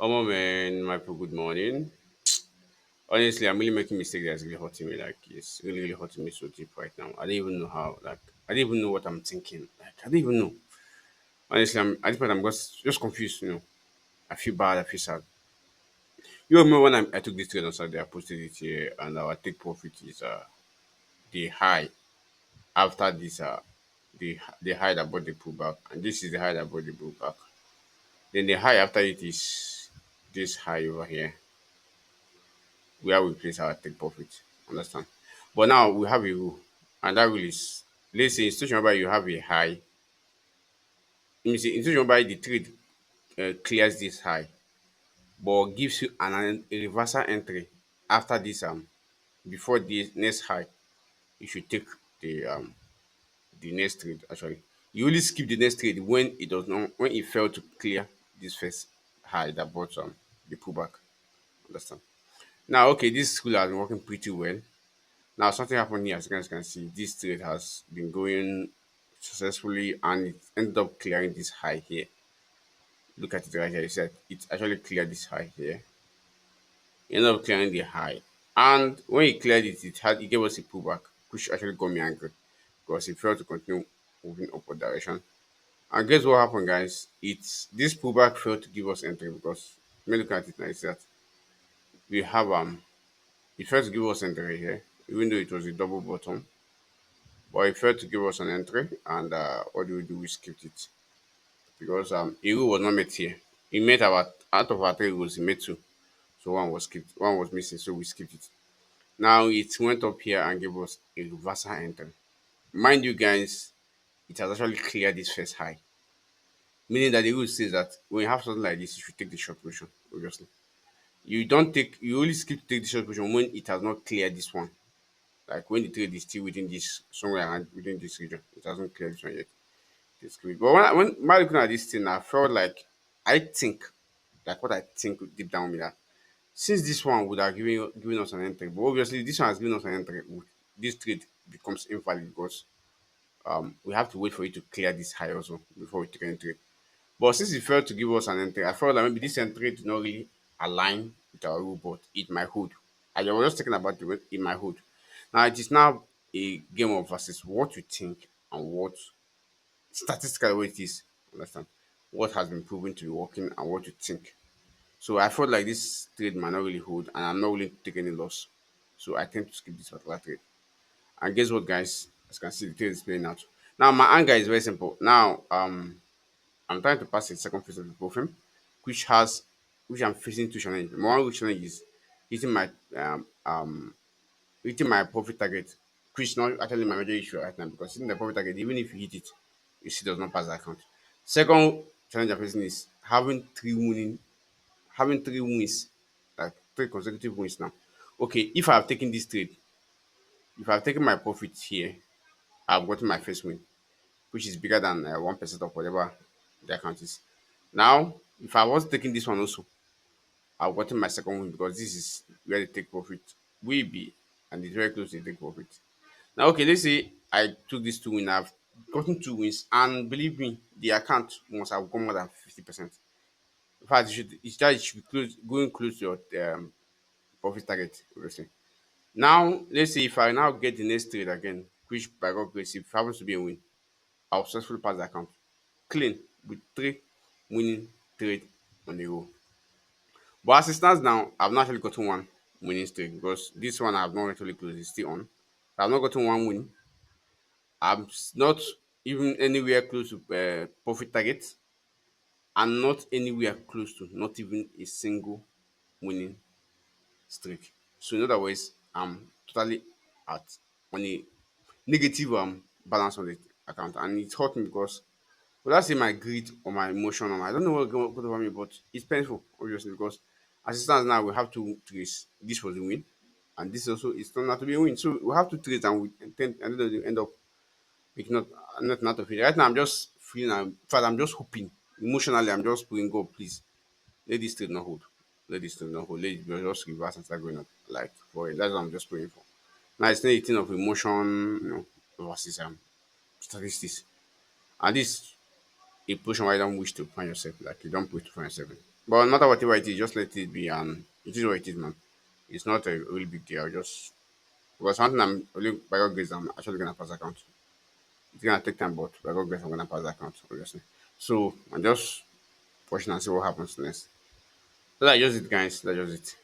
Man, my people, good morning. Honestly, I'm really making mistake that's really hurting me. Like, it's really, really hurting me so deep right now. I don't even know how. Like, I don't even know what I'm thinking. Like, I don't even know. Honestly, at this point, I'm just confused. I feel bad. I feel sad. You remember when I took this trade on Saturday? I posted it here, and our take profit is the high after this the high that bought the pullback, and this is the high that bought the pullback. Then the high after it is this high over here where we place our take profit. Understand? But now we have a rule, and that rule is, let's say institution whereby you have a high. Let me say institution whereby the trade clears this high, but gives you a reversal entry after this before the next high. You should take the um the next trade. Actually, you only skip the next trade when it does not when it failed to clear this first high that brought the pullback. Understand? Now, okay, this school has been working pretty well. Now, something happened here, as you guys can see. This trade has been going successfully and it ended up clearing this high here. Look at it right here. You said it actually cleared this high here. It ended up clearing the high. And when it cleared it, it gave us a pullback, which actually got me angry because it failed to continue moving upward direction. And guess what happened, guys? It's this pullback failed to give us entry because let me look at it now. It's that we have it failed to give us entry here, even though it was a double bottom. But he failed to give us an entry, and what do we do? We skipped it because a rule was not met here. He made our out of our three rules, he made two, so one was skipped, one was missing, so we skipped it. Now it went up here and gave us a reversal entry. Mind you, guys, it has actually cleared this first high, meaning that the rule says that when you have something like this, you should take the short position. Obviously, you only skip to take the short position when it has not cleared this one. Like when the trade is still within this somewhere around within this region, it hasn't cleared this one yet. It's good. But when looking at this thing, I felt like I think like what I think deep down me that since this one would have given us an entry, but obviously this one has given us an entry, this trade becomes invalid because we have to wait for it to clear this high also before we take an entry. But since it failed to give us an entry, I felt like maybe this entry did not really align with our rule, but it might hold. I was just thinking about the way it might hold. Now it is now a game of versus what you think and what statistically what it is. Understand what has been proven to be working and what you think. So I felt like this trade might not really hold, and I'm not willing to take any loss. So I tend to skip this particular trade. And guess what, guys? As you can see, the trade is playing out. Now my anger is very simple. Now I'm trying to pass the second phase of the profile, which has which I'm facing two challenges. My one challenge is hitting my hitting my profit target, which is not actually my major issue right now because hitting the profit target, even if you hit it, it still does not pass the account. Second challenge I'm facing is having three wins, like three consecutive wins now. Okay, if I've taken this trade, if I've taken my profit here, I've gotten my first win, which is bigger than 1% of whatever the account is. Now, if I was taking this one also, I've gotten my second win because this is where the take profit will be, and it's very close to the take profit. Now, okay, let's say I took these two wins. I've gotten two wins, and believe me, the account must have gone more than 50%. In fact, it should be going close to your profit target, obviously. Now, let's say if I now get the next trade again, which by God grace, if it happens to be a win, I'll successfully pass the account clean with three winning trade on the row. But as it stands now, I've not actually gotten one winning streak because this one I have not actually closed. It's still on. I've not gotten one win. Not even anywhere close to profit target, and not anywhere close to not even a single winning streak. So in other words, I'm totally at on a negative balance on the account, and it's hurt me because would I say my greed or my emotion or I don't know what got over me, but it's painful obviously because as it stands now we have two trades. This was a win, and this also is turned out to be a win. So we have two trades, and we end up making nothing out of it. Right now I'm just feeling, in fact I'm just hoping emotionally. I'm just praying, God, please let this trade not hold. Let this trade not hold. Let it just reverse and start going up. Like for it. That's what I'm just praying for. Now it's not a thing of emotion, versus statistics. And this a position where you don't wish to find yourself. Like you don't wish to find yourself in. But no matter whatever it is, just let it be, and it is what it is, man. It's not a really big deal. Just because something I'm only by God grace, I'm actually gonna pass account. It's gonna take time, but by God grace, I'm gonna pass the account, obviously. So I'm just watching and see what happens next. So that's just it, guys. That's just it.